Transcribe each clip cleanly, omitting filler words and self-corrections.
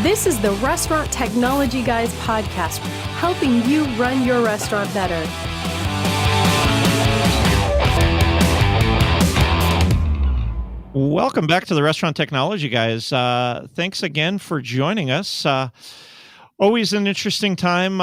This is the Restaurant Technology Guys podcast, helping you run your restaurant better. Welcome back to the Restaurant Technology Guys. Thanks again for joining us. Always an interesting time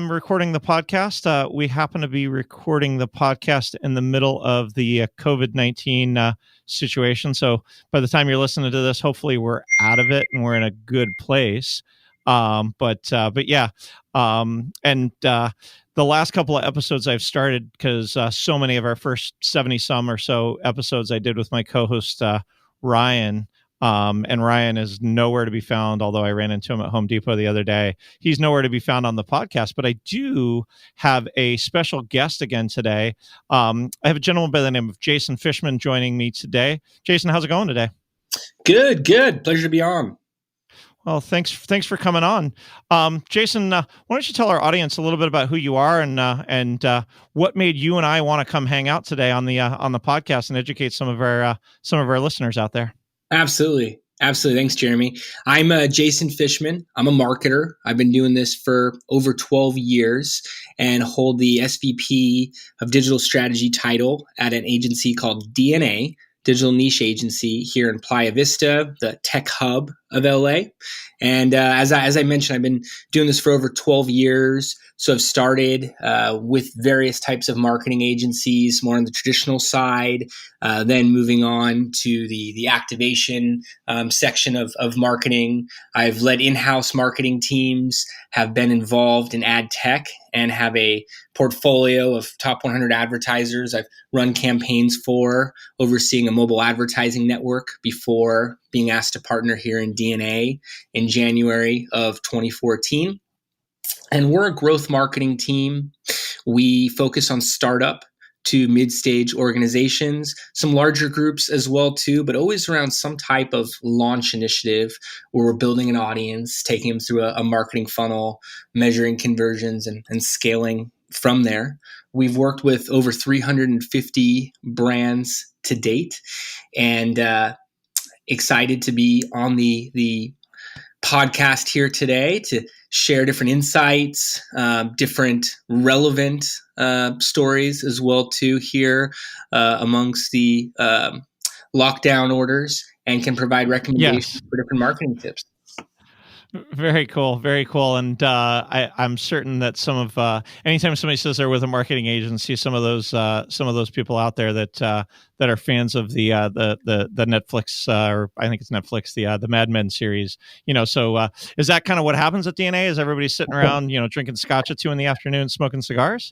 recording the podcast. We happen to be recording the podcast in the middle of the COVID-19 situation. So by the time you're listening to this, hopefully we're out of it and we're in a good place. But yeah. The last couple of episodes I've started because so many of our first 70 some or so episodes I did with my co-host Ryan. And Ryan is nowhere to be found, although I ran into him at Home Depot the other day. He's nowhere to be found on the podcast, but I do have a special guest again today. I have a gentleman by the name of Jason Fishman joining me today. Jason, how's it going today? Good. Pleasure to be on. Well, thanks for coming on. Jason, why don't you tell our audience a little bit about who you are and what made you and I want to come hang out today on the podcast and educate some of our listeners out there. Absolutely. Thanks, Jeremy. I'm Jason Fishman. I'm a marketer. I've been doing this for over 12 years and hold the SVP of Digital Strategy title at an agency called DNA, Digital Niche Agency here in Playa Vista, the tech hub of LA. And as I mentioned, I've been doing this for over 12 years. So I've started with various types of marketing agencies, more on the traditional side, then moving on to the activation section of marketing. I've led in-house marketing teams, have been involved in ad tech, and have a portfolio of top 100 advertisers I've run campaigns for, overseeing a mobile advertising network before being asked to partner here in DNA in January of 2014. And we're a growth marketing team. We focus on startup to mid-stage organizations, some larger groups as well too, but always around some type of launch initiative where we're building an audience, taking them through a marketing funnel, measuring conversions and scaling from there. We've worked with over 350 brands to date, and excited to be on the podcast here today to share different insights, different relevant stories as well too here amongst the lockdown orders, and can provide recommendations for different marketing tips. Very cool. And I'm certain that some of anytime somebody says they're with a marketing agency, some of those people out there that are fans of the Netflix or I think it's Netflix, the Mad Men series. So is that kind of what happens at DNA? Is everybody sitting around drinking scotch at 2 p.m, smoking cigars?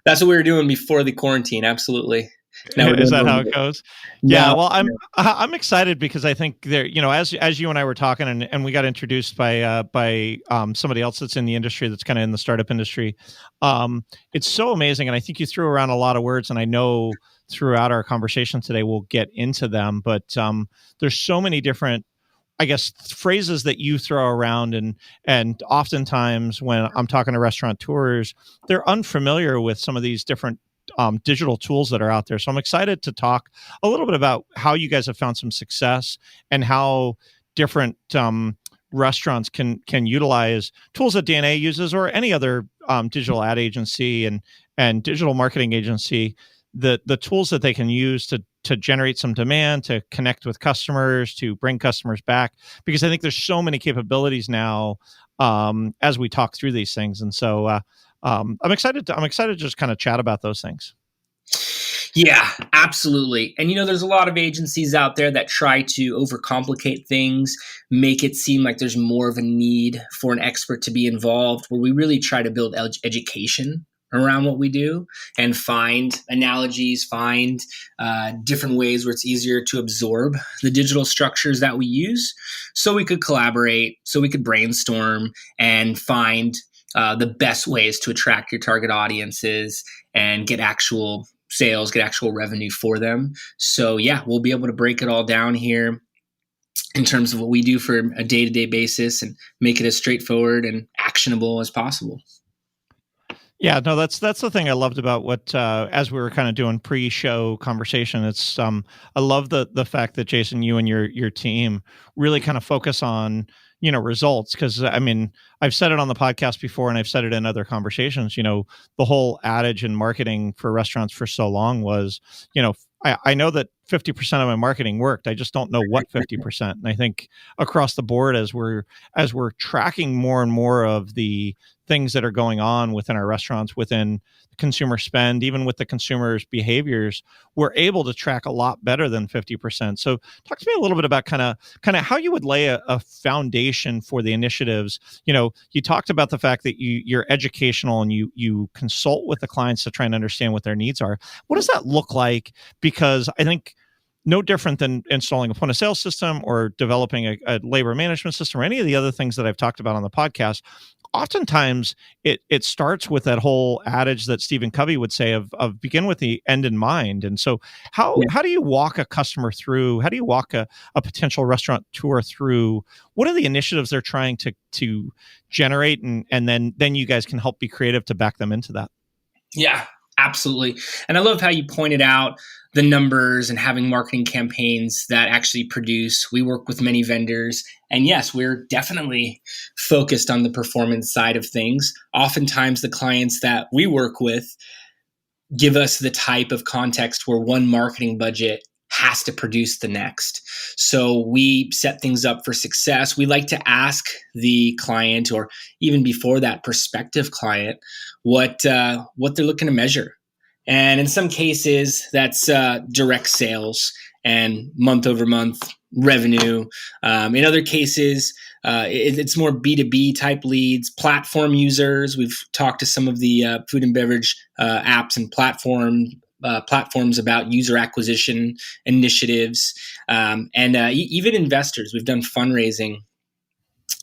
That's what we were doing before the quarantine. Absolutely. Is that how it goes? Yeah. Well, I'm excited because I think there, as you and I were talking and we got introduced by somebody else that's in the industry, that's kind of in the startup industry. It's so amazing. And I think you threw around a lot of words, and I know throughout our conversation today, we'll get into them, but there's so many different, I guess, phrases that you throw around, and oftentimes when I'm talking to restaurateurs, they're unfamiliar with some of these different digital tools that are out there. So I'm excited to talk a little bit about how you guys have found some success and how different restaurants can utilize tools that DNA uses, or any other digital ad agency and digital marketing agency, the tools that they can use to generate some demand, to connect with customers, to bring customers back, because I think there's so many capabilities now as we talk through these things. And so I'm excited to just kind of chat about those things. Yeah, absolutely. And there's a lot of agencies out there that try to overcomplicate things, make it seem like there's more of a need for an expert to be involved, where we really try to build education around what we do and find analogies, find different ways where it's easier to absorb the digital structures that we use, so we could collaborate, so we could brainstorm and find the best ways to attract your target audiences and get actual sales, get actual revenue for them. So yeah, we'll be able to break it all down here in terms of what we do for a day-to-day basis and make it as straightforward and actionable as possible. Yeah, no, that's the thing I loved about what as we were kind of doing pre-show conversation. It's I love the fact that Jason, you and your team really kind of focus on results, because I mean I've said it on the podcast before and I've said it in other conversations. The whole adage in marketing for restaurants for so long was, I know that 50% of my marketing worked. I just don't know what 50%. And I think across the board, as we're tracking more and more of the things that are going on within our restaurants, within consumer spend, even with the consumers' behaviors, we're able to track a lot better than 50%. So talk to me a little bit about kind of how you would lay a foundation for the initiatives. You talked about the fact that you're educational and you consult with the clients to try and understand what their needs are. What does that look like? Because I think no different than installing a point of sale system or developing a labor management system or any of the other things that I've talked about on the podcast. Oftentimes it starts with that whole adage that Stephen Covey would say of begin with the end in mind. And so how do you walk a customer through, how do you walk a potential restaurateur through, what are the initiatives they're trying to generate, and then you guys can help be creative to back them into that? Yeah, absolutely. And I love how you pointed out the numbers and having marketing campaigns that actually produce. We work with many vendors, and yes, we're definitely focused on the performance side of things. Oftentimes the clients that we work with give us the type of context where one marketing budget has to produce the next. So we set things up for success. We like to ask the client, or even before that, prospective client, what they're looking to measure. And in some cases, that's direct sales and month over month revenue. In other cases, it's more B2b type leads, platform users. We've talked to some of the food and beverage apps and platforms about user acquisition initiatives, and even investors. We've done fundraising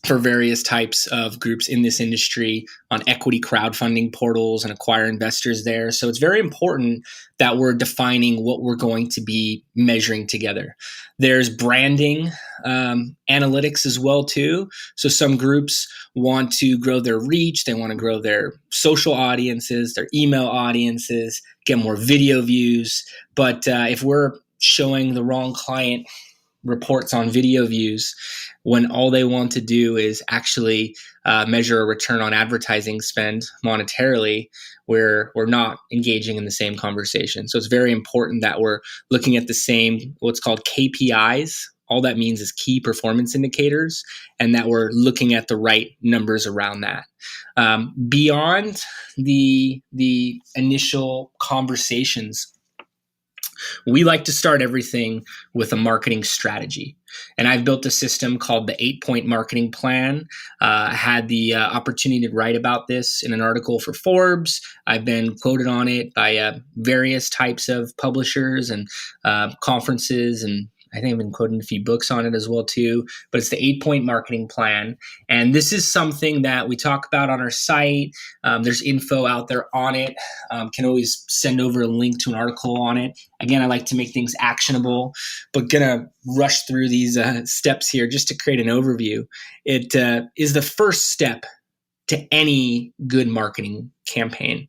for various types of groups in this industry on equity crowdfunding portals and acquire investors there. So it's very important that we're defining what we're going to be measuring together. There's branding analytics as well too. So some groups want to grow their reach. They want to grow their social audiences, their email audiences, get more video views. But if we're showing the wrong client reports on video views when all they want to do is actually measure a return on advertising spend monetarily, we're not engaging in the same conversation. So it's very important that we're looking at the same, what's called KPIs. All that means is key performance indicators, and that we're looking at the right numbers around that. Beyond the initial conversations, we like to start everything with a marketing strategy. And I've built a system called the 8-point marketing plan. I had the opportunity to write about this in an article for Forbes. I've been quoted on it by various types of publishers and conferences, and I think I've been quoted in a few books on it as well too, but it's the 8-point marketing plan. And this is something that we talk about on our site. There's info out there on it. Can always send over a link to an article on it. Again, I like to make things actionable, but gonna rush through these steps here just to create an overview. It is the first step to any good marketing campaign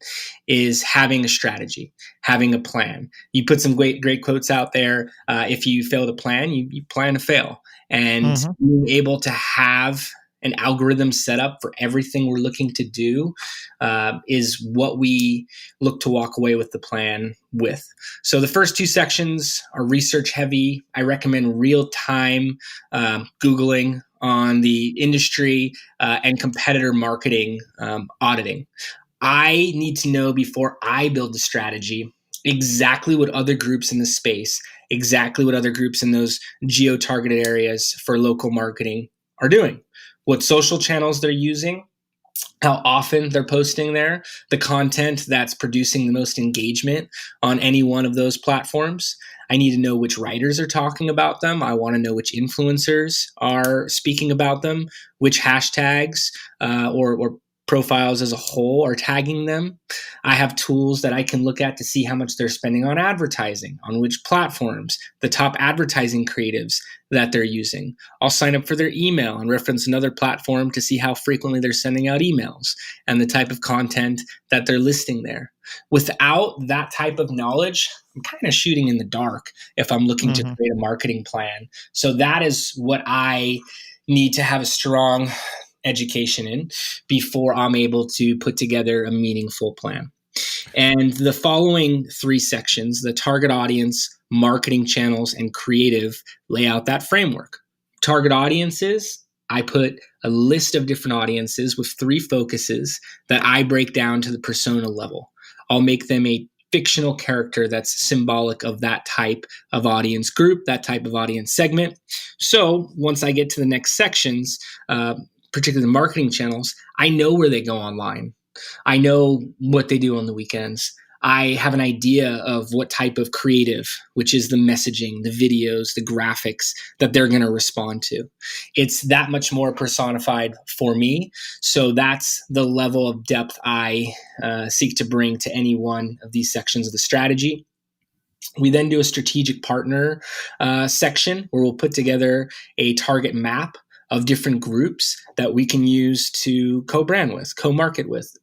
is having a strategy, having a plan. You put some great quotes out there. If you fail to plan, you plan to fail. And being able to have an algorithm set up for everything we're looking to do is what we look to walk away with the plan with. So the first two sections are research heavy. I recommend real-time Googling on the industry and competitor marketing auditing. I need to know before I build the strategy exactly what other groups in the space, exactly what other groups in those geo-targeted areas for local marketing are doing, what social channels they're using, how often they're posting there, the content that's producing the most engagement on any one of those platforms. I need to know which writers are talking about them. I want to know which influencers are speaking about them, which hashtags or profiles as a whole are tagging them. I have tools that I can look at to see how much they're spending on advertising, on which platforms, the top advertising creatives that they're using. I'll sign up for their email and reference another platform to see how frequently they're sending out emails and the type of content that they're listing there. Without that type of knowledge, I'm kind of shooting in the dark if I'm looking to create a marketing plan. So that is what I need to have a strong education in before I'm able to put together a meaningful plan. And the following 3 sections, the target audience, marketing channels, and creative, lay out that framework. Target audiences, I put a list of different audiences with 3 focuses that I break down to the persona level. I'll make them a fictional character that's symbolic of that type of audience group, that type of audience segment. So once I get to the next sections, particularly the marketing channels, I know where they go online. I know what they do on the weekends. I have an idea of what type of creative, which is the messaging, the videos, the graphics that they're going to respond to. It's that much more personified for me. So that's the level of depth I seek to bring to any one of these sections of the strategy. We then do a strategic partner section where we'll put together a target map of different groups that we can use to co-brand with, co-market with.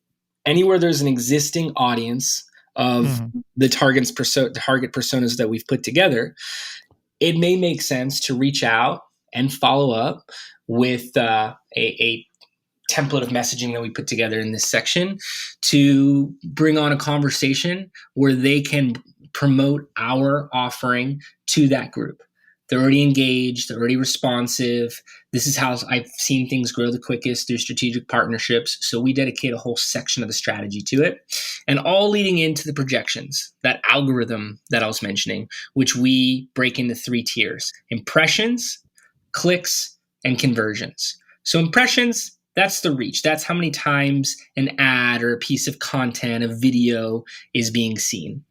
Anywhere there's an existing audience of the target personas that we've put together, it may make sense to reach out and follow up with a template of messaging that we put together in this section to bring on a conversation where they can promote our offering to that group. They're already engaged, they're already responsive. This is how I've seen things grow the quickest through strategic partnerships. So we dedicate a whole section of the strategy to it, and all leading into the projections, that algorithm that I was mentioning, which we break into 3 tiers: impressions, clicks, and conversions. So impressions, that's the reach. That's how many times an ad or a piece of content, a video is being seen.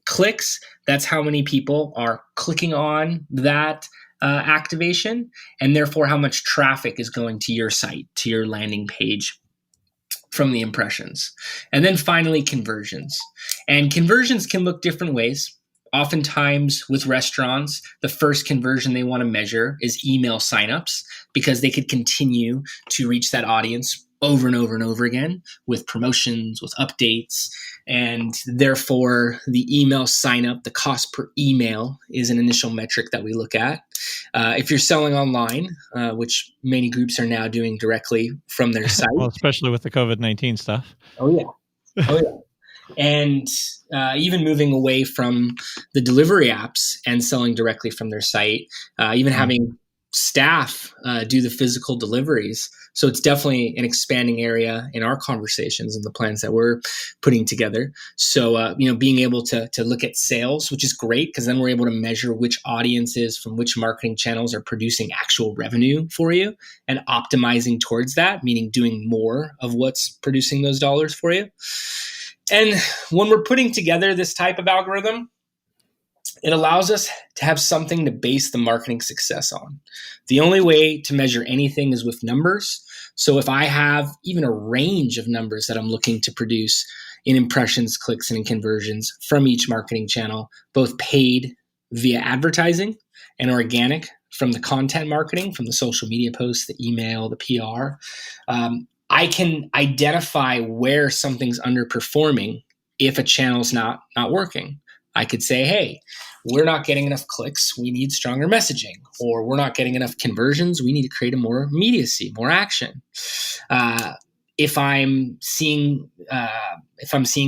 Clicks, that's how many people are clicking on that activation, and therefore how much traffic is going to your site, to your landing page from the impressions. And then finally, conversions. And conversions can look different ways. Oftentimes with restaurants, the first conversion they want to measure is email signups, because they could continue to reach that audience over and over and over again with promotions, with updates. And therefore, the email sign up, the cost per email, is an initial metric that we look at. If you're selling online, which many groups are now doing directly from their site. Well, especially with the COVID-19 stuff. Oh, yeah. And even moving away from the delivery apps and selling directly from their site, even having staff do the physical deliveries. So it's definitely an expanding area in our conversations and the plans that we're putting together. So, being able to look at sales, which is great, because then we're able to measure which audiences from which marketing channels are producing actual revenue for you, and optimizing towards that, meaning doing more of what's producing those dollars for you. And when we're putting together this type of algorithm, it allows us to have something to base the marketing success on. The only way to measure anything is with numbers. So if I have even a range of numbers that I'm looking to produce in impressions, clicks, and in conversions from each marketing channel, both paid via advertising and organic from the content marketing, from the social media posts, the email, the PR, I can identify where something's underperforming if a channel's not working. I could say, hey, we're not getting enough clicks, we need stronger messaging. Or we're not getting enough conversions, we need to create a more immediacy, more action. If I'm seeing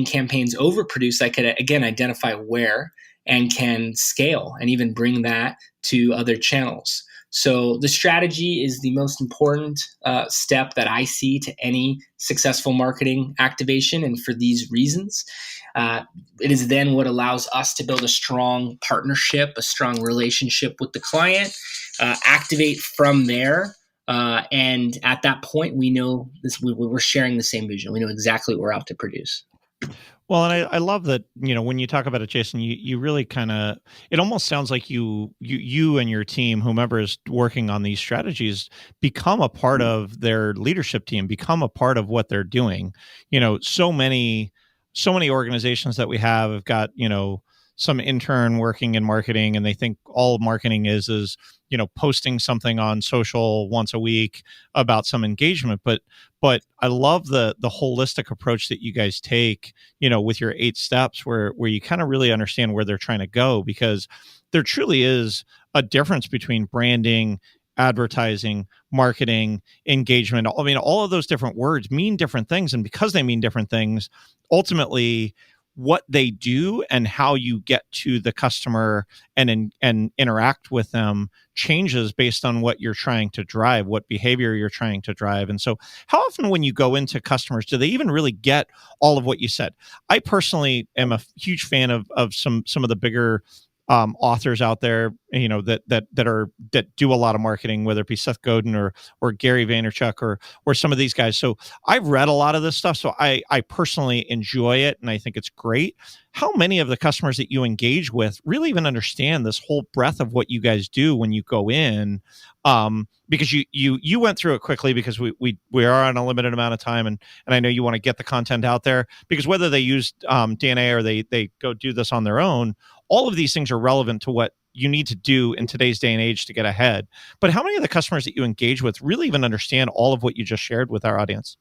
campaigns overproduce, I could again identify where and can scale and even bring that to other channels. So the strategy is the most important step that I see to any successful marketing activation. And for these reasons, it is then what allows us to build a strong partnership, a strong relationship with the client, activate from there. And at that point, we know we're sharing the same vision. We know exactly what we're out to produce. Well, and I love that, when you talk about it, Jason, you really kind of, it almost sounds like you and your team, whomever is working on these strategies, become a part of their leadership team, become a part of what they're doing. So many organizations that we have got, some intern working in marketing, and they think all marketing is, posting something on social once a week about some engagement. But I love the holistic approach that you guys take, with your 8 steps where you kind of really understand where they're trying to go, because there truly is a difference between branding, advertising, marketing, engagement. I mean, all of those different words mean different things. And because they mean different things, ultimately what they do and how you get to the customer and interact with them changes based on what you're trying to drive, what behavior you're trying to drive. And so how often when you go into customers, do they even really get all of what you said? I personally am a huge fan of some of the bigger authors out there, that do a lot of marketing, whether it be Seth Godin or Gary Vaynerchuk or some of these guys. So I've read a lot of this stuff, so I personally enjoy it, and I think it's great. How many of the customers that you engage with really even understand this whole breadth of what you guys do when you go in? Because you went through it quickly, because we are on a limited amount of time, and I know you want to get the content out there, because whether they use DNA or they go do this on their own, all of these things are relevant to what you need to do in today's day and age to get ahead. But how many of the customers that you engage with really even understand all of what you just shared with our audience?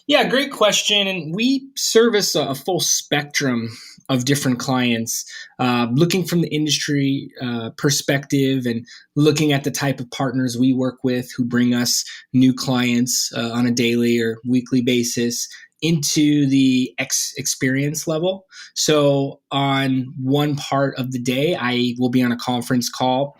Yeah, great question. And we service a full spectrum of different clients, looking from the industry perspective and looking at the type of partners we work with who bring us new clients on a daily or weekly basis, into the experience level. So on one part of the day, I will be on a conference call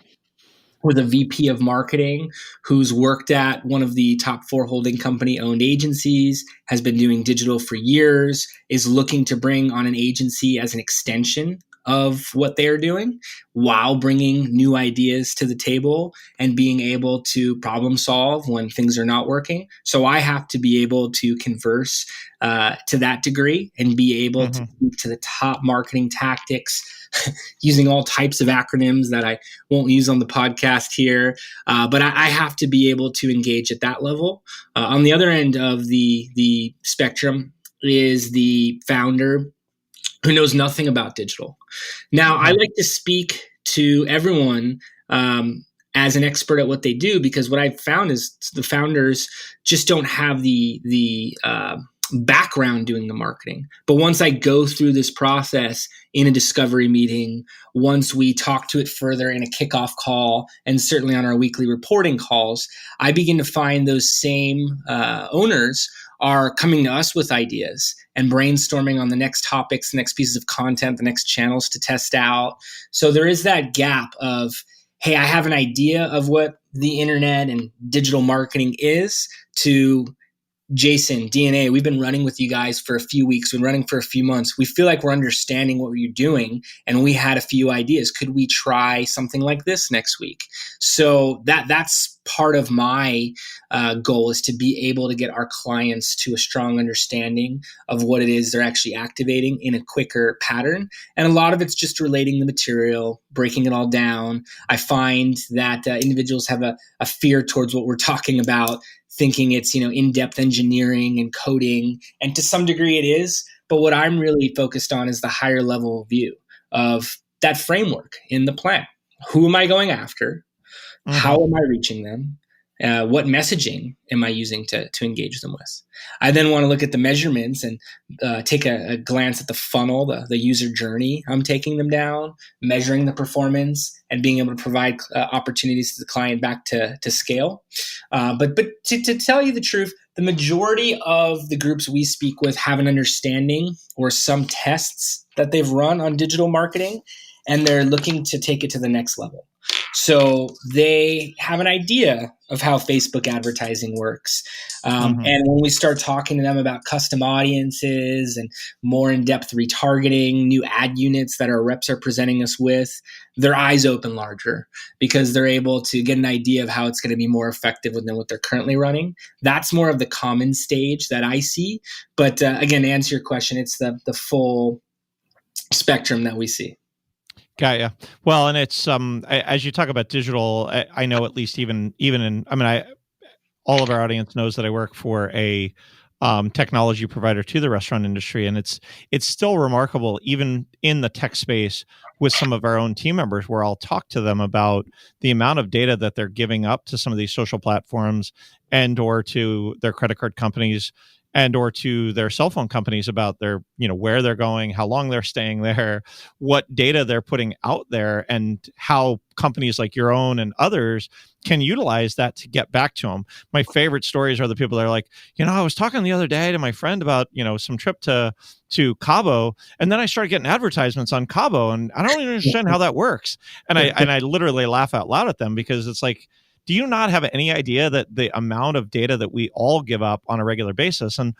with a VP of marketing who's worked at one of the top 4 holding company owned agencies, has been doing digital for years, is looking to bring on an agency as an extension of what they're doing while bringing new ideas to the table and being able to problem solve when things are not working. So I have to be able to converse to that degree and be able to speak to the top marketing tactics using all types of acronyms that I won't use on the podcast here. But I have to be able to engage at that level. On the other end of the spectrum is the founder who knows nothing about digital. Now, I like to speak to everyone as an expert at what they do, because what I've found is the founders just don't have the background doing the marketing. But once I go through this process in a discovery meeting, once we talk to it further in a kickoff call, and certainly on our weekly reporting calls, I begin to find those same owners are coming to us with ideas and brainstorming on the next topics, the next pieces of content, the next channels to test out. So there is that gap of, hey, I have an idea of what the internet and digital marketing is, to Jason, DNA, we've been running with you guys for a few weeks, we've been running for a few months. We feel like we're understanding what you're doing, and we had a few ideas. Could we try something like this next week? So that's part of my goal, is to be able to get our clients to a strong understanding of what it is they're actually activating in a quicker pattern. And a lot of it's just relating the material, breaking it all down. I find that individuals have a fear towards what we're talking about, thinking it's, in-depth engineering and coding, and to some degree it is. But what I'm really focused on is the higher level view of that framework in the plan. Who am I going after? How am I reaching them? What messaging am I using to engage them with? I then want to look at the measurements and take a glance at the funnel, the user journey I'm taking them down, measuring the performance, and being able to provide opportunities to the client back to scale. But to tell you the truth, the majority of the groups we speak with have an understanding or some tests that they've run on digital marketing. and they're looking to take it to the next level. So they have an idea of how Facebook advertising works. And when we start talking to them about custom audiences and more in-depth retargeting, new ad units that our reps are presenting us with, their eyes open larger because they're able to get an idea of how it's going to be more effective than what they're currently running. That's more of the common stage that I see. But again, to answer your question, it's the full spectrum that we see. Got ya. Well, and it's as you talk about digital, I know at least even in, I mean, all of our audience knows that I work for a technology provider to the restaurant industry, and it's still remarkable, even in the tech space, with some of our own team members, where I'll talk to them about the amount of data that they're giving up to some of these social platforms and or to their credit card companies and or to their cell phone companies about their, where they're going, how long they're staying there, what data they're putting out there, and how companies like your own and others can utilize that to get back to them. My favorite stories are the people that are like, I was talking the other day to my friend about, some trip to Cabo, and then I started getting advertisements on Cabo, and I don't even understand how that works. And I literally laugh out loud at them, because it's like, do you not have any idea that the amount of data that we all give up on a regular basis? And,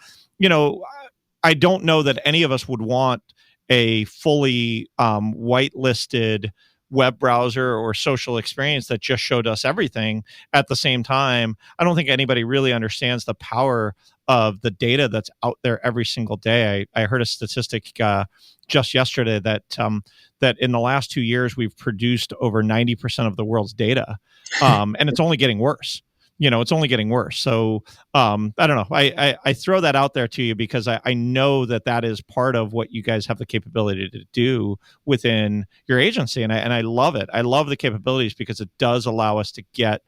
I don't know that any of us would want a fully whitelisted web browser or social experience that just showed us everything at the same time. I don't think anybody really understands the power of the data that's out there every single day. I heard a statistic just yesterday that that in the last 2 years, we've produced over 90% of the world's data. And it's only getting worse. It's only getting worse. So I don't know. I throw that out there to you because I know that is part of what you guys have the capability to do within your agency. And I love it. I love the capabilities because it does allow us to get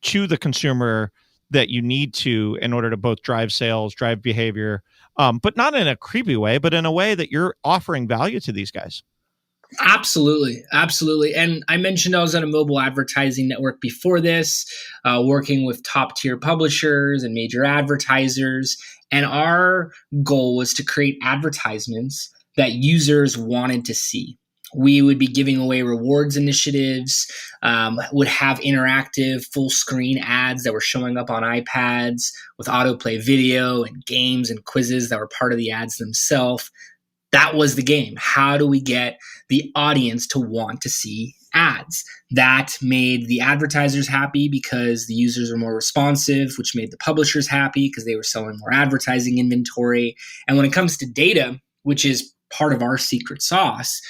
to the consumer that you need to in order to both drive sales, drive behavior, but not in a creepy way, but in a way that you're offering value to these guys. Absolutely. Absolutely. And I mentioned I was on a mobile advertising network before this, working with top tier publishers and major advertisers. And our goal was to create advertisements that users wanted to see. We would be giving away rewards initiatives, would have interactive full screen ads that were showing up on iPads with autoplay video and games and quizzes that were part of the ads themselves. That was the game. How do we get the audience to want to see ads? That made the advertisers happy because the users were more responsive, which made the publishers happy because they were selling more advertising inventory. And when it comes to data, which is part of our secret sauce,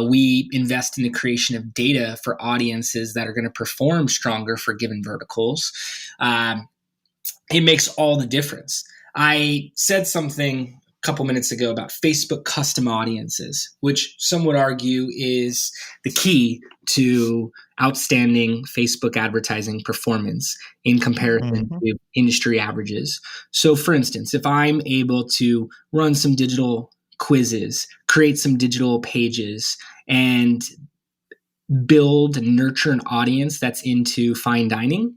we invest in the creation of data for audiences that are going to perform stronger for given verticals. It makes all the difference. I said something couple minutes ago about Facebook custom audiences, which some would argue is the key to outstanding Facebook advertising performance in comparison to industry averages. So for instance, if I'm able to run some digital quizzes, create some digital pages, and build and nurture an audience that's into fine dining,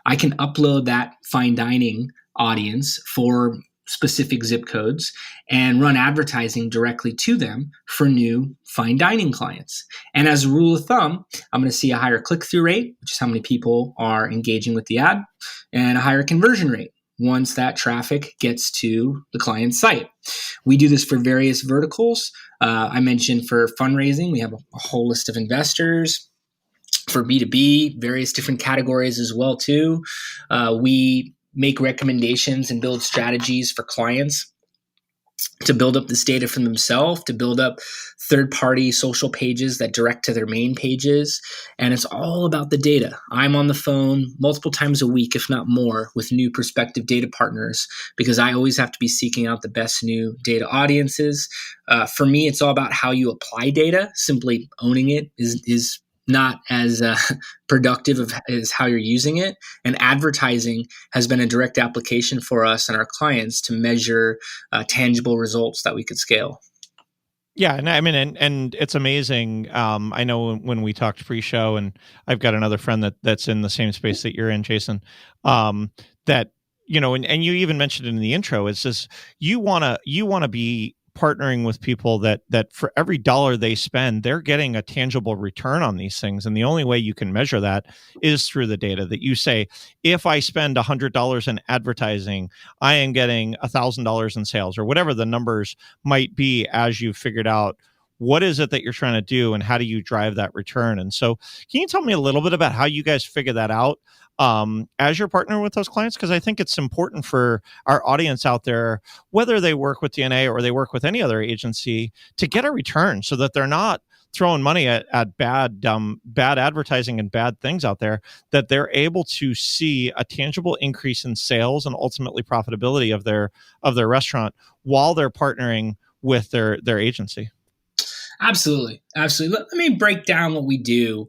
I can upload that fine dining audience for specific zip codes and run advertising directly to them for new fine dining clients. And as a rule of thumb, I'm going to see a higher click-through rate, which is how many people are engaging with the ad, and a higher conversion rate once that traffic gets to the client's site. We do this for various verticals. I mentioned for fundraising, we have a whole list of investors. For B2B, various different categories as well too. We make recommendations and build strategies for clients to build up this data for themselves, to build up third-party social pages that direct to their main pages. And it's all about the data. I'm on the phone multiple times a week, if not more, with new prospective data partners because I always have to be seeking out the best new data audiences. For me, it's all about how you apply data. Simply owning it is not as productive as how you're using it. And advertising has been a direct application for us and our clients to measure tangible results that we could scale. Yeah, and I mean, and it's amazing. I know when we talked pre-show, and I've got another friend that's in the same space that you're in, Jason. That and you even mentioned it in the intro. It's just you wanna be partnering with people that for every dollar they spend, they're getting a tangible return on these things. And the only way you can measure that is through the data that you say, if I spend $100 in advertising, I am getting $1,000 in sales, or whatever the numbers might be, as you figured out what is it that you're trying to do and how do you drive that return. And so can you tell me a little bit about how you guys figure that out as you're partnering with those clients? Because I think it's important for our audience out there, whether they work with DNA or they work with any other agency, to get a return so that they're not throwing money at bad advertising and bad things out there, that they're able to see a tangible increase in sales and ultimately profitability of their restaurant while they're partnering with their agency. Absolutely. Let me break down what we do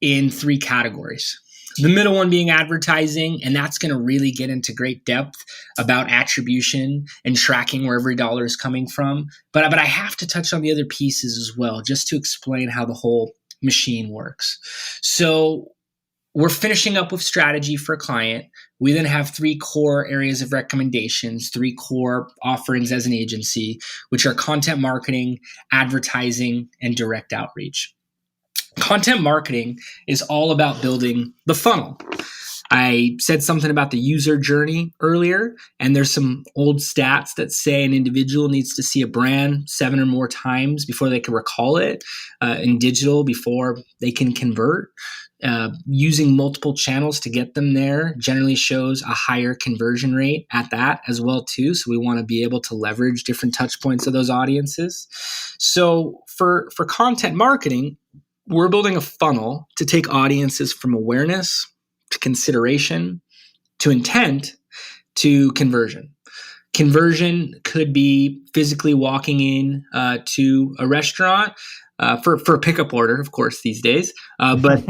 in 3 categories. The middle one being advertising, and that's going to really get into great depth about attribution and tracking where every dollar is coming from. But I have to touch on the other pieces as well, just to explain how the whole machine works. So we're finishing up with strategy for a client. We then have 3 core areas of recommendations, 3 core offerings as an agency, which are content marketing, advertising, and direct outreach. Content marketing is all about building the funnel. I said something about the user journey earlier, and there's some old stats that say an individual needs to see a brand 7 or more times before they can recall it in digital, before they can convert. Using multiple channels to get them there generally shows a higher conversion rate at that as well too. So we want to be able to leverage different touch points of those audiences. So for content marketing, we're building a funnel to take audiences from awareness to consideration to intent to conversion. Conversion could be physically walking in to a restaurant for a pickup order, of course, these days. But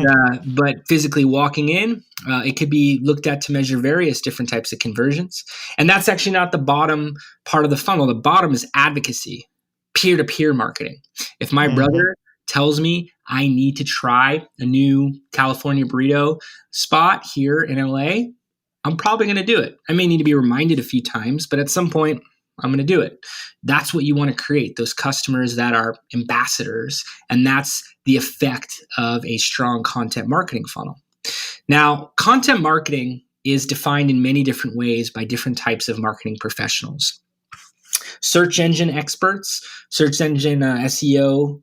physically walking in, it could be looked at to measure various different types of conversions. And that's actually not the bottom part of the funnel. The bottom is advocacy, peer-to-peer marketing. If my brother tells me I need to try a new California burrito spot here in LA, I'm probably going to do it. I may need to be reminded a few times, but at some point, I'm going to do it. That's what you want to create, those customers that are ambassadors. And that's the effect of a strong content marketing funnel. Now, content marketing is defined in many different ways by different types of marketing professionals. Search engine experts, search engine SEO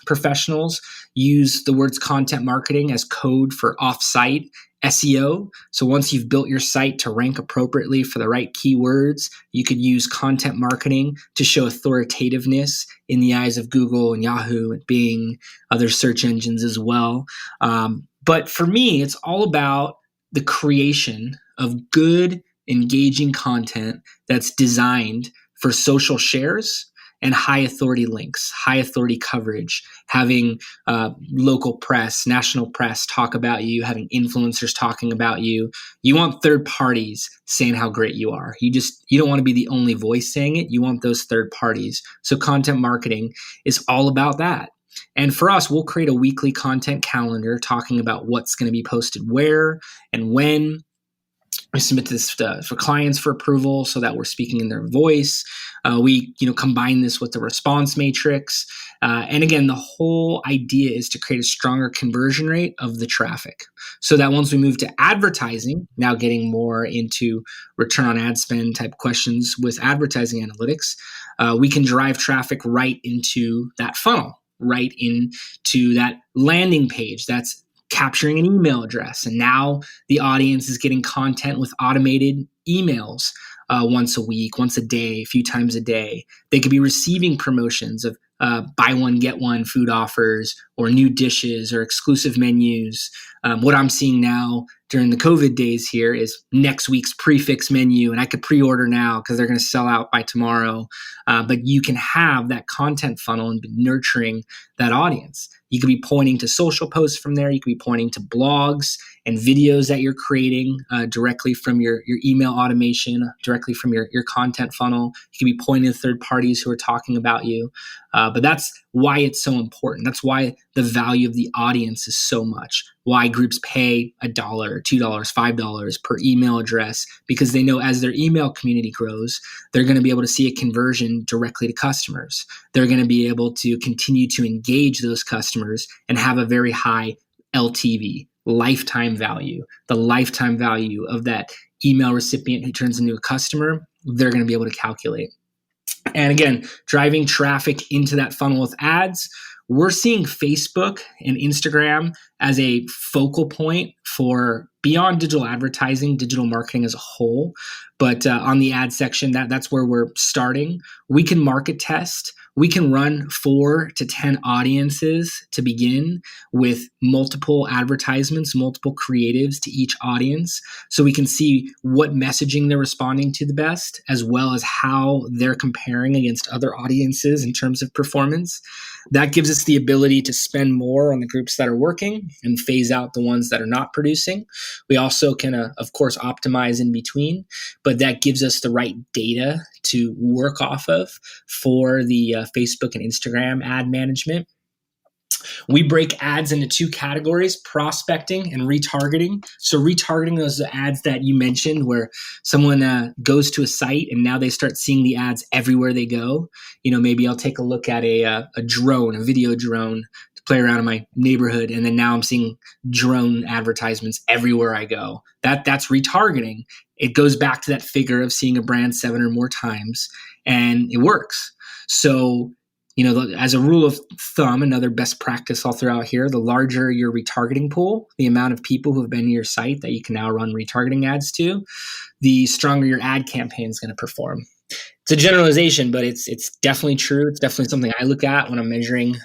professionals use the words content marketing as code for off-site SEO. So once you've built your site to rank appropriately for the right keywords, you could use content marketing to show authoritativeness in the eyes of Google and Yahoo and Bing, other search engines as well. But for me, it's all about the creation of good, engaging content that's designed for social shares and high authority links, high authority coverage, having local press, national press talk about you, having influencers talking about you. You want third parties saying how great you are. You don't want to be the only voice saying it. You want those third parties. So content marketing is all about that. And for us, we'll create a weekly content calendar talking about what's going to be posted where and when. We submit this for clients for approval so that we're speaking in their voice. We combine this with the response matrix. And again, the whole idea is to create a stronger conversion rate of the traffic so that once we move to advertising, now getting more into return on ad spend type questions with advertising analytics, we can drive traffic right into that funnel, right into that landing page that's capturing an email address. And now the audience is getting content with automated emails once a week, once a day, a few times a day. They could be receiving promotions of buy one, get one food offers or new dishes or exclusive menus. What I'm seeing now during the COVID days here is next week's prefix menu, and I could pre-order now because they're going to sell out by tomorrow. But you can have that content funnel and be nurturing that audience. You could be pointing to social posts from there. You could be pointing to blogs and videos that you're creating directly from your email automation, directly from your content funnel. You could be pointing to third parties who are talking about you. But that's why it's so important. That's why the value of the audience is so much. Why groups pay $1, $2, $5 per email address, because they know as their email community grows, they're going to be able to see a conversion directly to customers. They're going to be able to continue to engage those customers and have a very high LTV, lifetime value. The lifetime value of that email recipient who turns into a customer, they're going to be able to calculate. And again, driving traffic into that funnel with ads. We're seeing Facebook and Instagram as a focal point for beyond digital advertising, digital marketing as a whole. But on the ad section, that's where we're starting. We can market test. We can run 4 to 10 audiences to begin with multiple advertisements, multiple creatives to each audience. So we can see what messaging they're responding to the best, as well as how they're comparing against other audiences in terms of performance. That gives us the ability to spend more on the groups that are working and phase out the ones that are not producing. We also can, of course, optimize in between, but that gives us the right data to work off of for the Facebook and Instagram ad management. We break ads into 2 categories, prospecting and retargeting. So retargeting, those are ads that you mentioned where someone goes to a site and now they start seeing the ads everywhere they go. Maybe I'll take a look at a video drone to play around in my neighborhood, and then now I'm seeing drone advertisements everywhere I go. That's retargeting. It goes back to that figure of seeing a brand 7 or more times, and it works. So as a rule of thumb, another best practice I'll throw out here, the larger your retargeting pool, the amount of people who have been to your site that you can now run retargeting ads to, the stronger your ad campaign is going to perform. It's a generalization, but it's definitely true. It's definitely something I look at when I'm measuring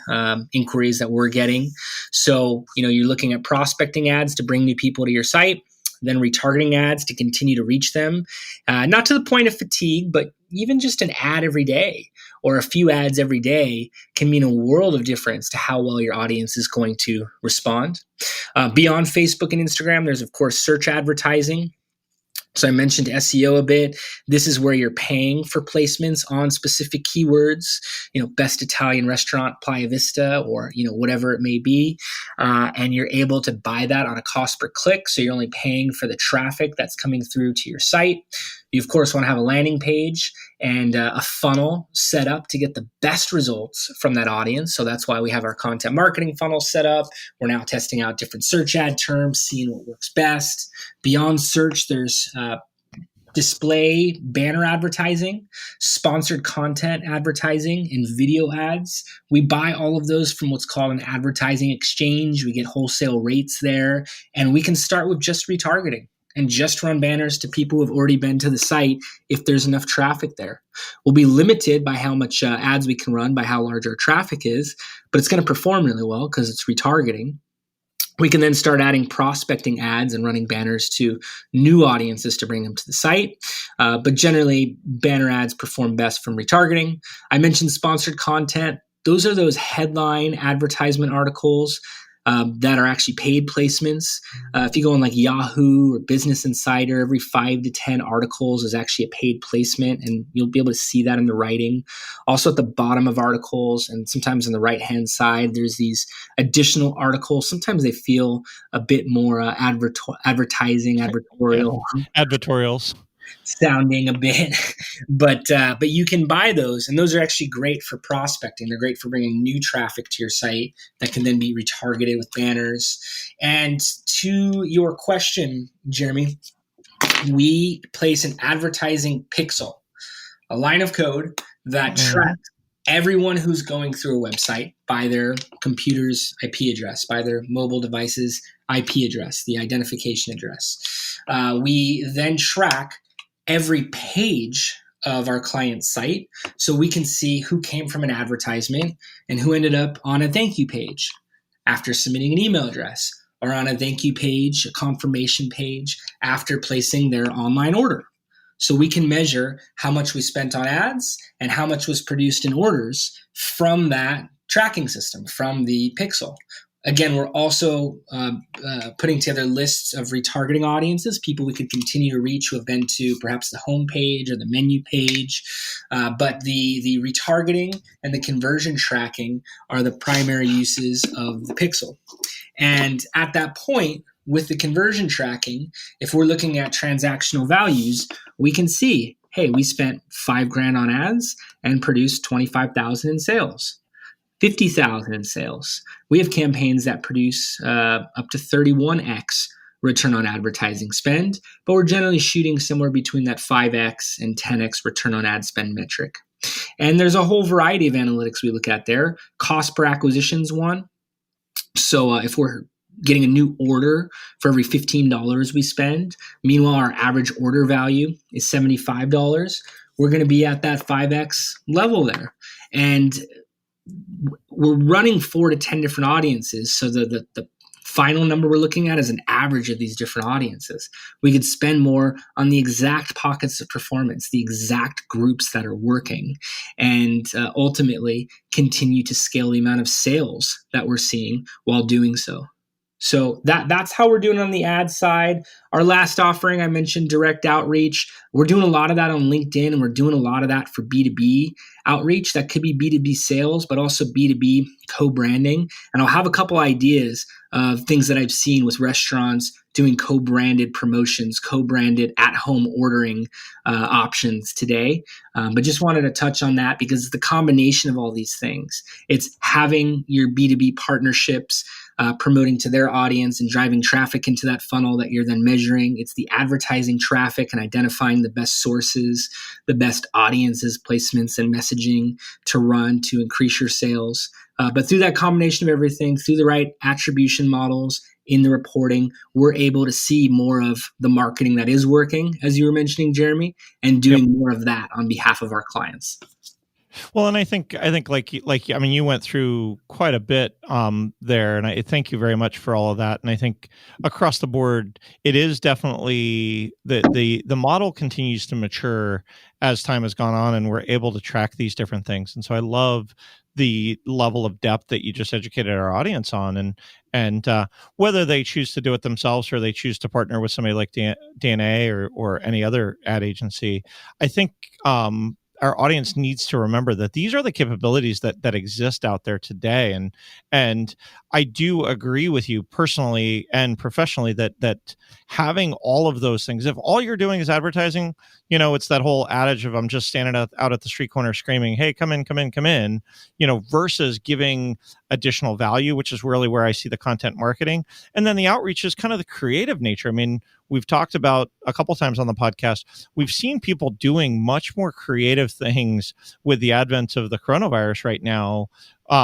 inquiries that we're getting. So, you're looking at prospecting ads to bring new people to your site, then retargeting ads to continue to reach them, not to the point of fatigue, but even just an ad every day or a few ads every day can mean a world of difference to how well your audience is going to respond. Beyond Facebook and Instagram, there's, of course, search advertising. So I mentioned SEO a bit. This is where you're paying for placements on specific keywords, best Italian restaurant, Playa Vista, or, whatever it may be. And you're able to buy that on a cost per click. So you're only paying for the traffic that's coming through to your site. You, of course, want to have a landing page and a funnel set up to get the best results from that audience. So that's why we have our content marketing funnel set up. We're now testing out different search ad terms, seeing what works best. Beyond search, there's display banner advertising, sponsored content advertising, and video ads. We buy all of those from what's called an advertising exchange. We get wholesale rates there, and we can start with just retargeting and just run banners to people who have already been to the site if there's enough traffic there. We'll be limited by how much ads we can run, by how large our traffic is, but it's going to perform really well because it's retargeting. We can then start adding prospecting ads and running banners to new audiences to bring them to the site. But generally, banner ads perform best from retargeting. I mentioned sponsored content. Those are those headline advertisement articles that are actually paid placements. If you go on like Yahoo or Business Insider, every 5 to 10 articles is actually a paid placement, and you'll be able to see that in the writing. Also at the bottom of articles and sometimes on the right-hand side, there's these additional articles. Sometimes they feel a bit more advertorial. Advertorials. Sounding a bit, but you can buy those, and those are actually great for prospecting. They're great for bringing new traffic to your site that can then be retargeted with banners. And to your question, Jeremy, we place an advertising pixel, a line of code that tracks everyone who's going through a website by their computer's IP address, by their mobile device's IP address, the identification address. We then track every page of our client's site so we can see who came from an advertisement and who ended up on a thank you page after submitting an email address, or on a thank you page, a confirmation page after placing their online order. So we can measure how much we spent on ads and how much was produced in orders from that tracking system, from the pixel. Again, we're also putting together lists of retargeting audiences, people we could continue to reach who have been to perhaps the homepage or the menu page. But the retargeting and the conversion tracking are the primary uses of the pixel. And at that point, with the conversion tracking, if we're looking at transactional values, we can see, hey, we spent $5,000 on ads and produced 25,000 in sales. 50,000 in sales. We have campaigns that produce up to 31x return on advertising spend, but we're generally shooting somewhere between that 5x and 10x return on ad spend metric. And there's a whole variety of analytics we look at there. Cost per acquisition is one. So if we're getting a new order for every $15 we spend, meanwhile our average order value is $75, we're going to be at that 5x level there. And we're running 4 to 10 different audiences. So the final number we're looking at is an average of these different audiences. We could spend more on the exact pockets of performance, the exact groups that are working, and ultimately continue to scale the amount of sales that we're seeing while doing so. So that's how we're doing on the ad side. Our last offering, I mentioned direct outreach. We're doing a lot of that on LinkedIn, and we're doing a lot of that for B2B outreach. That could be B2B sales, but also B2B co-branding. And I'll have a couple ideas of things that I've seen with restaurants doing co-branded promotions, co-branded at-home ordering options today. But just wanted to touch on that because it's the combination of all these things. It's having your B2B partnerships, promoting to their audience and driving traffic into that funnel that you're then measuring. It's the advertising traffic and identifying the best sources, the best audiences, placements, and messaging to run to increase your sales. But through that combination of everything, through the right attribution models in the reporting, we're able to see more of the marketing that is working, as you were mentioning, Jeremy, and doing more of that on behalf of our clients. Well, and I think I mean, you went through quite a bit there, and I thank you very much for all of that. And I think across the board, it is definitely the model continues to mature as time has gone on, and we're able to track these different things. And so I love the level of depth that you just educated our audience on, and whether they choose to do it themselves or they choose to partner with somebody like DNA or any other ad agency, I think our audience needs to remember that these are the capabilities that exist out there today. And I do agree with you personally and professionally that having all of those things, if all you're doing is advertising, it's that whole adage of I'm just standing out at the street corner screaming, hey, come in, versus giving additional value, which is really where I see the content marketing. And then the outreach is kind of the creative nature. I mean, we've talked about a couple times on the podcast, we've seen people doing much more creative things with the advent of the coronavirus right now,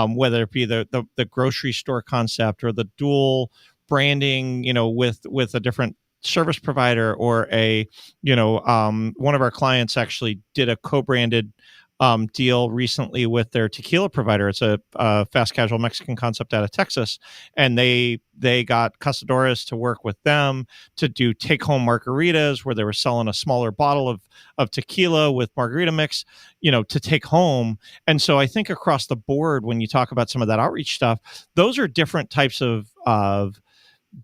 whether it be the grocery store concept or the dual branding, with a different service provider, or one of our clients actually did a co-branded deal recently with their tequila provider. It's a fast casual Mexican concept out of Texas, and they got Casadores to work with them to do take home margaritas, where they were selling a smaller bottle of tequila with margarita mix, to take home. And so I think across the board, when you talk about some of that outreach stuff, those are different types of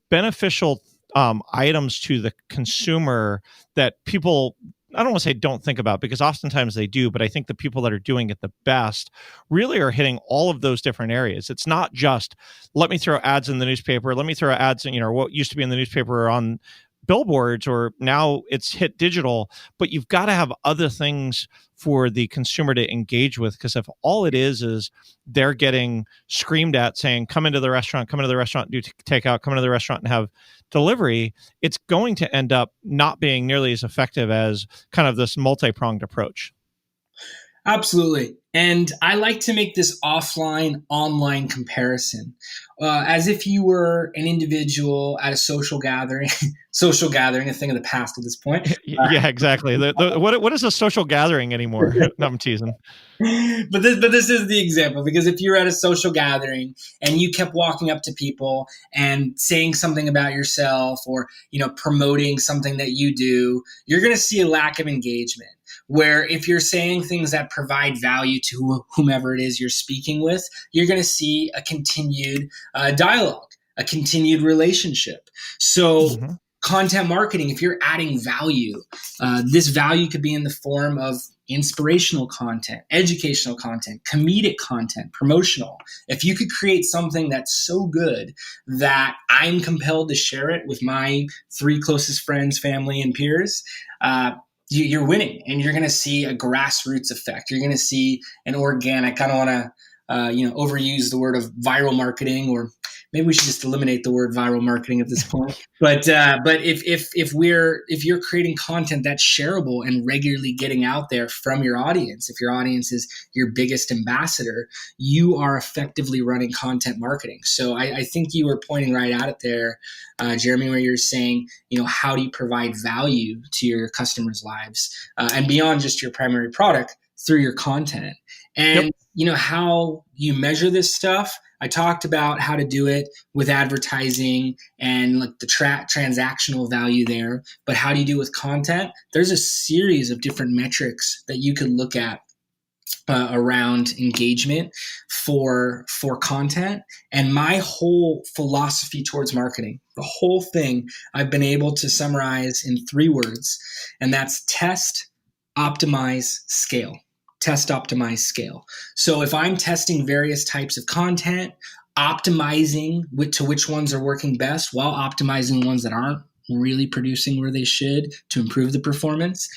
beneficial items to the consumer that people, I don't want to say don't think about, because oftentimes they do, but I think the people that are doing it the best really are hitting all of those different areas. It's not just, let me throw ads in the newspaper, let me throw ads in, what used to be in the newspaper on billboards, or now it's hit digital, but you've got to have other things for the consumer to engage with. Because if all it is they're getting screamed at saying, come into the restaurant, and do takeout, come into the restaurant and have delivery, it's going to end up not being nearly as effective as kind of this multi-pronged approach. Absolutely. And I like to make this offline-online comparison, as if you were an individual at a social gathering, a thing of the past at this point. Yeah, exactly. What is a social gathering anymore? No, I'm teasing. But this is the example, because if you're at a social gathering and you kept walking up to people and saying something about yourself, or promoting something that you do, you're going to see a lack of engagement. where if you're saying things that provide value to whomever it is you're speaking with, you're going to see a continued dialogue, a continued relationship. So content marketing, if you're adding value, this value could be in the form of inspirational content, educational content, comedic content, promotional. If you could create something that's so good that I'm compelled to share it with my 3 closest friends, family, and peers, you're winning, and you're going to see a grassroots effect. You're going to see an organic. I don't want to overuse the word of viral marketing, or maybe we should just eliminate the word viral marketing at this point. But if you're creating content that's shareable and regularly getting out there from your audience, if your audience is your biggest ambassador, you are effectively running content marketing. So I think you were pointing right at it there, Jeremy, where you're saying, how do you provide value to your customers' lives and beyond just your primary product through your content? And how you measure this stuff. I talked about how to do it with advertising and like the transactional value there, but how do you do it with content? There's a series of different metrics that you could look at around engagement for content. And my whole philosophy towards marketing, the whole thing, I've been able to summarize in 3 words, and that's test, optimize, scale. Test, optimize, scale. So if I'm testing various types of content, optimizing to which ones are working best while optimizing ones that aren't really producing where they should to improve the performance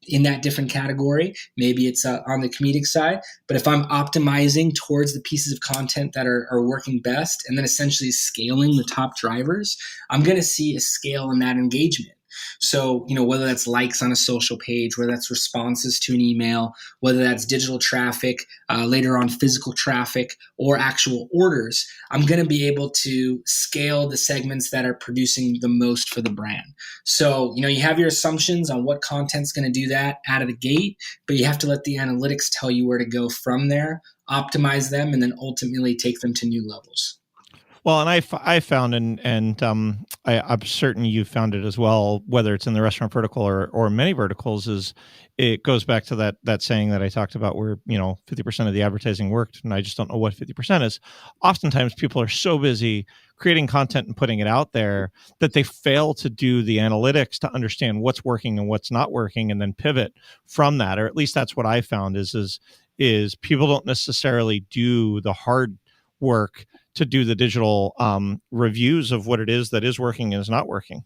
in that different category. Maybe it's on the comedic side, but if I'm optimizing towards the pieces of content that are working best and then essentially scaling the top drivers, I'm going to see a scale in that engagement. So, whether that's likes on a social page, whether that's responses to an email, whether that's digital traffic, later on physical traffic, or actual orders, I'm going to be able to scale the segments that are producing the most for the brand. So, you have your assumptions on what content's going to do that out of the gate, but you have to let the analytics tell you where to go from there, optimize them, and then ultimately take them to new levels. Well, and I found, and I'm certain you found it as well, whether it's in the restaurant vertical or many verticals, is it goes back to that saying that I talked about where, 50% of the advertising worked, and I just don't know what 50% is. Oftentimes people are so busy creating content and putting it out there that they fail to do the analytics to understand what's working and what's not working, and then pivot from that. Or at least that's what I found is people don't necessarily do the hard work to do the digital reviews of what it is that is working and is not working.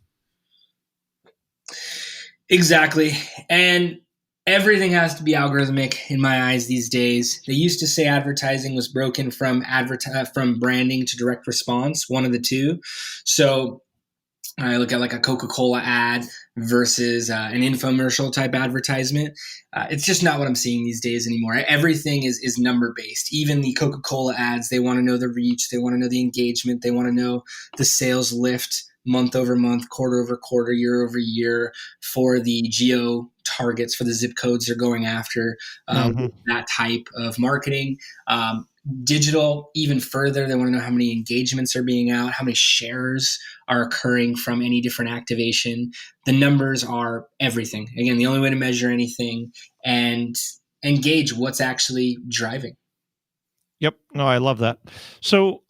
Exactly. And everything has to be algorithmic in my eyes these days. They used to say advertising was broken from branding to direct response, one of the two. So I look at like a Coca-Cola ad versus an infomercial type advertisement. It's just not what I'm seeing these days anymore. Everything is number based. Even the Coca-Cola ads, they want to know the reach, they want to know the engagement, they want to know the sales lift month over month, quarter over quarter, year over year for the geo targets, for the zip codes they're going after, that type of marketing. Digital, even further, they want to know how many engagements are being out, how many shares are occurring from any different activation. The numbers are everything. Again, the only way to measure anything and engage what's actually driving. Yep. No, I love that. So,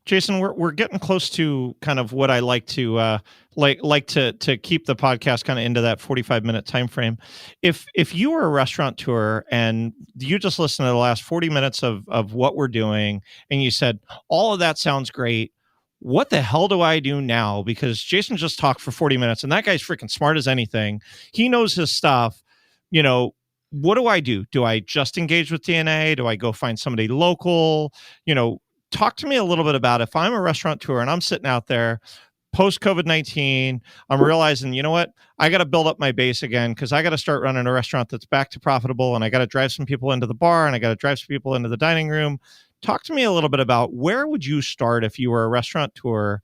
Jason, we're getting close to kind of what I like to keep the podcast kind of into that 45-minute time frame. If you were a restaurateur and you just listened to the last 40 minutes of what we're doing and you said, all of that sounds great, what the hell do I do now? Because Jason just talked for 40 minutes and that guy's freaking smart as anything. He knows his stuff. What do I do? Do I just engage with DNA? Do I go find somebody local? Talk to me a little bit about if I'm a restaurateur and I'm sitting out there post COVID-19, I'm realizing, you know what? I got to build up my base again because I got to start running a restaurant that's back to profitable, and I got to drive some people into the bar and I got to drive some people into the dining room. Talk to me a little bit about where would you start if you were a restaurateur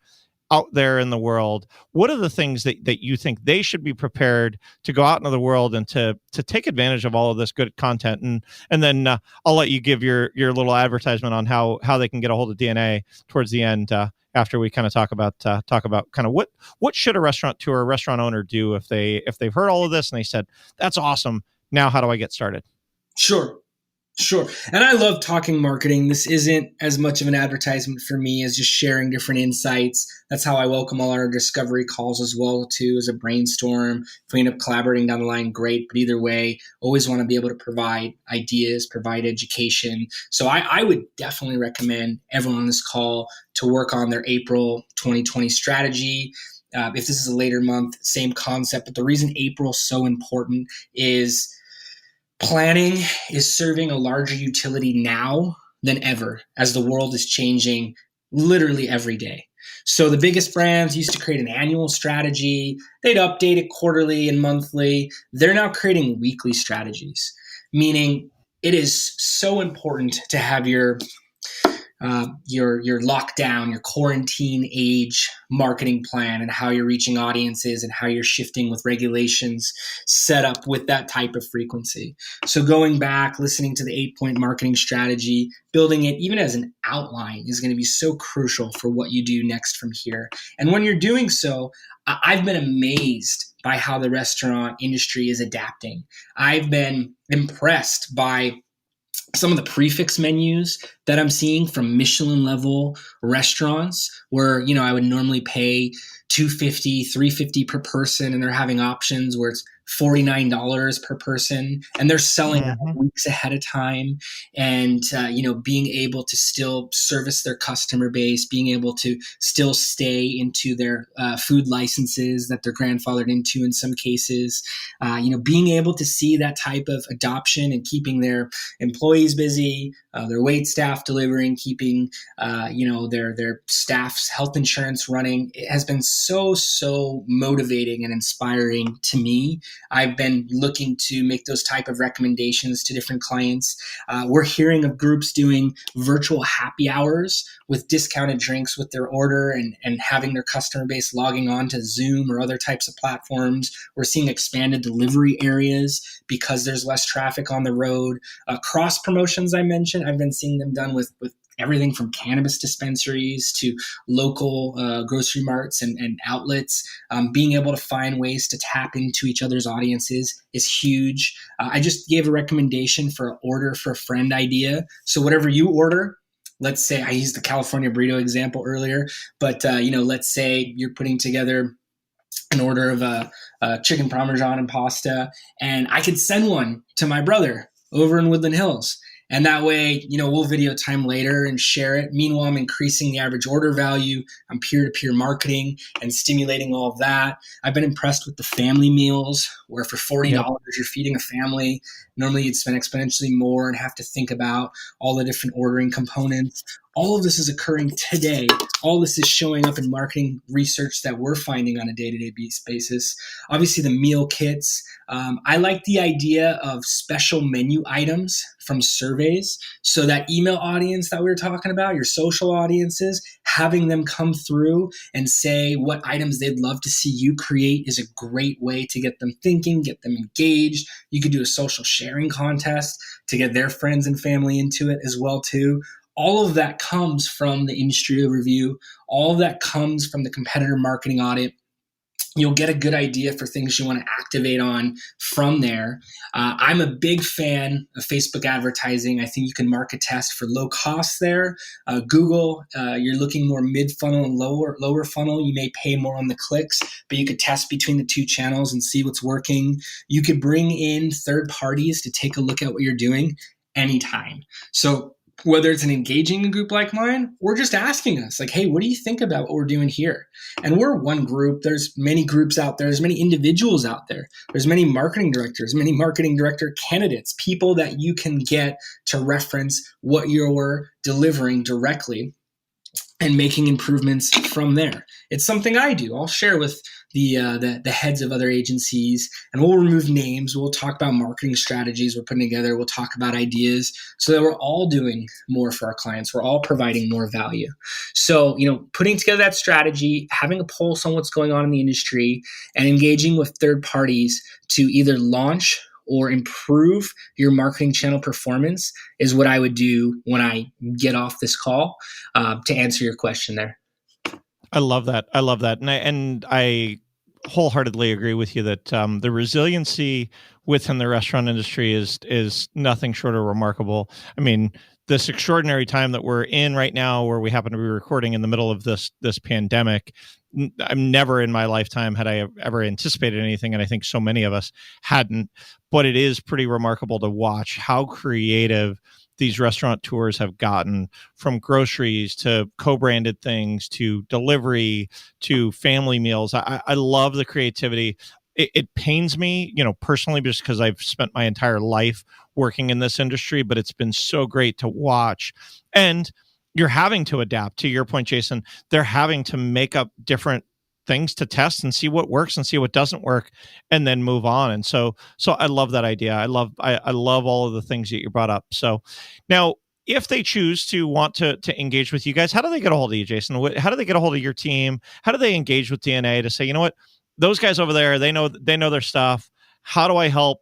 out there in the world? What are the things that you think they should be prepared to go out into the world and to take advantage of all of this good content? And then I'll let you give your little advertisement on how they can get a hold of DNA towards the end after we kind of talk about kind of what should a restaurateur or restaurant owner do if they've heard all of this and they said, that's awesome. Now, how do I get started? Sure. Sure. And I love talking marketing. This isn't as much of an advertisement for me as just sharing different insights. That's how I welcome all our discovery calls as well, too, as a brainstorm. If we end up collaborating down the line, great. But either way, always want to be able to provide ideas, provide education. So I would definitely recommend everyone on this call to work on their April 2020 strategy. If this is a later month, same concept. But the reason April is so important is planning is serving a larger utility now than ever as the world is changing literally every day. So the biggest brands used to create an annual strategy. They'd update it quarterly and monthly. They're now creating weekly strategies, meaning it is so important to have your lockdown, your quarantine age marketing plan and how you're reaching audiences and how you're shifting with regulations set up with that type of frequency. So going back, listening to the 8-point marketing strategy, building it even as an outline is going to be so crucial for what you do next from here. And when you're doing so, I've been amazed by how the restaurant industry is adapting. I've been impressed by some of the prefix menus that I'm seeing from Michelin level restaurants where, I would normally pay $250, $350 per person, and they're having options where it's $49 per person, and they're selling weeks ahead of time. And, being able to still service their customer base, being able to still stay into their food licenses that they're grandfathered into in some cases, being able to see that type of adoption and keeping their employees busy, their wait staff delivering, keeping, their staff's health insurance running. It has been so motivating and inspiring to me. I've been looking to make those type of recommendations to different clients. We're hearing of groups doing virtual happy hours with discounted drinks with their order and having their customer base logging on to Zoom or other types of platforms. We're seeing expanded delivery areas because there's less traffic on the road. Cross promotions I mentioned, I've been seeing them done with everything from cannabis dispensaries to local grocery marts and outlets. Being able to find ways to tap into each other's audiences is huge. I just gave a recommendation for an order for a friend idea. So whatever you order, let's say I used the California burrito example earlier, but let's say you're putting together an order of a chicken parmesan and pasta, and I could send one to my brother over in Woodland Hills. And that way, we'll video time later and share it. Meanwhile, I'm increasing the average order value. I'm peer-to-peer marketing and stimulating all of that. I've been impressed with the family meals where for $40, you're feeding a family. Normally you'd spend exponentially more and have to think about all the different ordering components. All of this is occurring today. All this is showing up in marketing research that we're finding on a day-to-day basis. Obviously, the meal kits. I like the idea of special menu items from surveys. So that email audience that we were talking about, your social audiences, having them come through and say what items they'd love to see you create is a great way to get them thinking, get them engaged. You could do a social sharing contest to get their friends and family into it as well, too. All of that comes from the industry overview. All of that comes from the competitor marketing audit. You'll get a good idea for things you want to activate on from there. I'm a big fan of Facebook advertising. I think you can market test for low cost there. Google, you're looking more mid-funnel and lower funnel. You may pay more on the clicks, but you could test between the two channels and see what's working. You could bring in third parties to take a look at what you're doing anytime. So whether it's an engaging group like mine or just asking us like, hey, what do you think about what we're doing here? And we're one group. There's many groups out there. There's many individuals out there. There's many marketing directors, many marketing director candidates, people that you can get to reference what you're delivering directly and making improvements from there. It's something I do. I'll share with the heads of other agencies, and we'll remove names. We'll talk about marketing strategies we're putting together. We'll talk about ideas so that we're all doing more for our clients. We're all providing more value. So, putting together that strategy, having a pulse on what's going on in the industry, and engaging with third parties to either launch or improve your marketing channel performance is what I would do when I get off this call, to answer your question there. I love that. And I wholeheartedly agree with you that the resiliency within the restaurant industry is nothing short of remarkable. I mean, this extraordinary time that we're in right now, where we happen to be recording in the middle of this pandemic, I'm never in my lifetime had I ever anticipated anything, and I think so many of us hadn't. But it is pretty remarkable to watch how creative these restaurateurs have gotten, from groceries to co-branded things to delivery to family meals. I love the creativity. It pains me, personally, just because I've spent my entire life working in this industry, but it's been so great to watch. And you're having to adapt. To your point, Jason, they're having to make up different things to test and see what works and see what doesn't work, and then move on. And so I love that idea. I love all of the things that you brought up. So now, if they choose to want to engage with you guys, how do they get a hold of you, Jason? How do they get a hold of your team? How do they engage with DNA to say, you know what, those guys over there, they know their stuff. How do I help,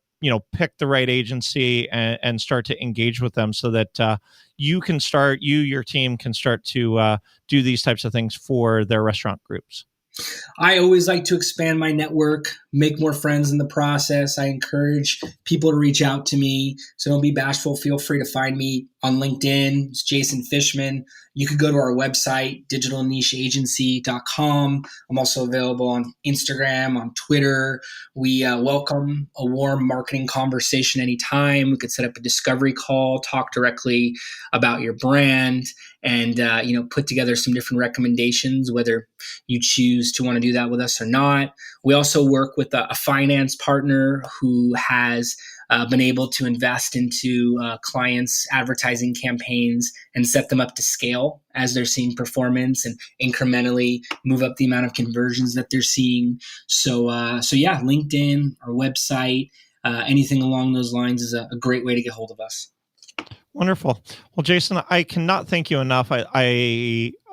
pick the right agency and start to engage with them so that your team can start to do these types of things for their restaurant groups? I always like to expand my network, make more friends in the process. I encourage people to reach out to me. So don't be bashful. Feel free to find me on LinkedIn. It's Jason Fishman. You could go to our website, digitalnicheagency.com. I'm also available on Instagram, on Twitter. We welcome a warm marketing conversation anytime. We could set up a discovery call, talk directly about your brand, and put together some different recommendations, whether you choose to want to do that with us or not. We also work with a finance partner who has been able to invest into clients' advertising campaigns and set them up to scale as they're seeing performance, and incrementally move up the amount of conversions that they're seeing. So yeah, LinkedIn, our website, anything along those lines is a great way to get hold of us. Wonderful. Well, Jason, I cannot thank you enough. I'm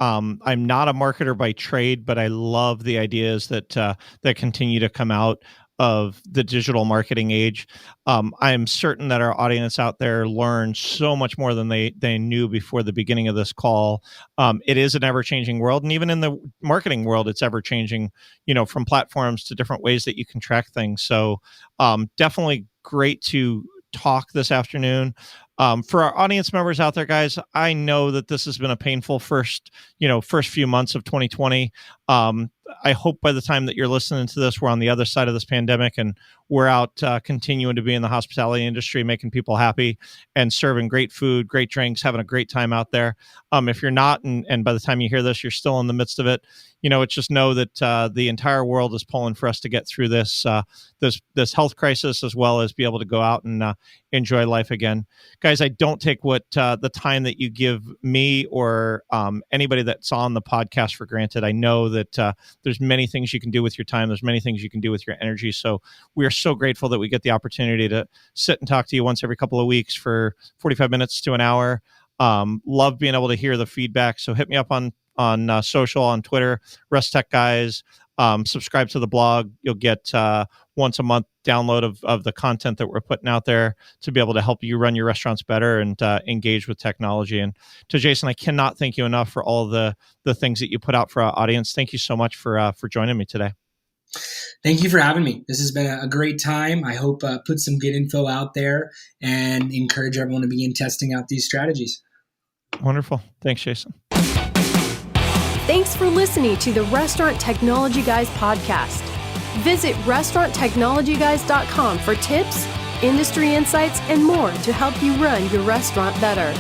not a marketer by trade, but I love the ideas that continue to come out of the digital marketing age. I'm certain that our audience out there learned so much more than they knew before the beginning of this call. It is an ever-changing world, and even in the marketing world, it's ever-changing, from platforms to different ways that you can track things. So definitely great to talk this afternoon. For our audience members out there, guys, I know that this has been a painful first few months of 2020. I hope by the time that you're listening to this, we're on the other side of this pandemic and we're out continuing to be in the hospitality industry, making people happy and serving great food, great drinks, having a great time out there. If you're not, and by the time you hear this, you're still in the midst of it, it's just know that the entire world is pulling for us to get through this health crisis, as well as be able to go out and enjoy life again. Guys, I don't take what the time that you give me or anybody that's on the podcast for granted. I know that there's many things you can do with your time. There's many things you can do with your energy. So we are so grateful that we get the opportunity to sit and talk to you once every couple of weeks for 45 minutes to an hour. Love being able to hear the feedback. So hit me up on social, on Twitter, Rest Tech Guys. Subscribe to the blog. You'll get once a month download of the content that we're putting out there to be able to help you run your restaurants better and engage with technology. And to Jason, I cannot thank you enough for all the things that you put out for our audience. Thank you so much for joining me today. Thank you for having me. This has been a great time. I hope put some good info out there and encourage everyone to begin testing out these strategies. Wonderful. Thanks, Jason. Thanks for listening to the Restaurant Technology Guys podcast. Visit restauranttechnologyguys.com for tips, industry insights, and more to help you run your restaurant better.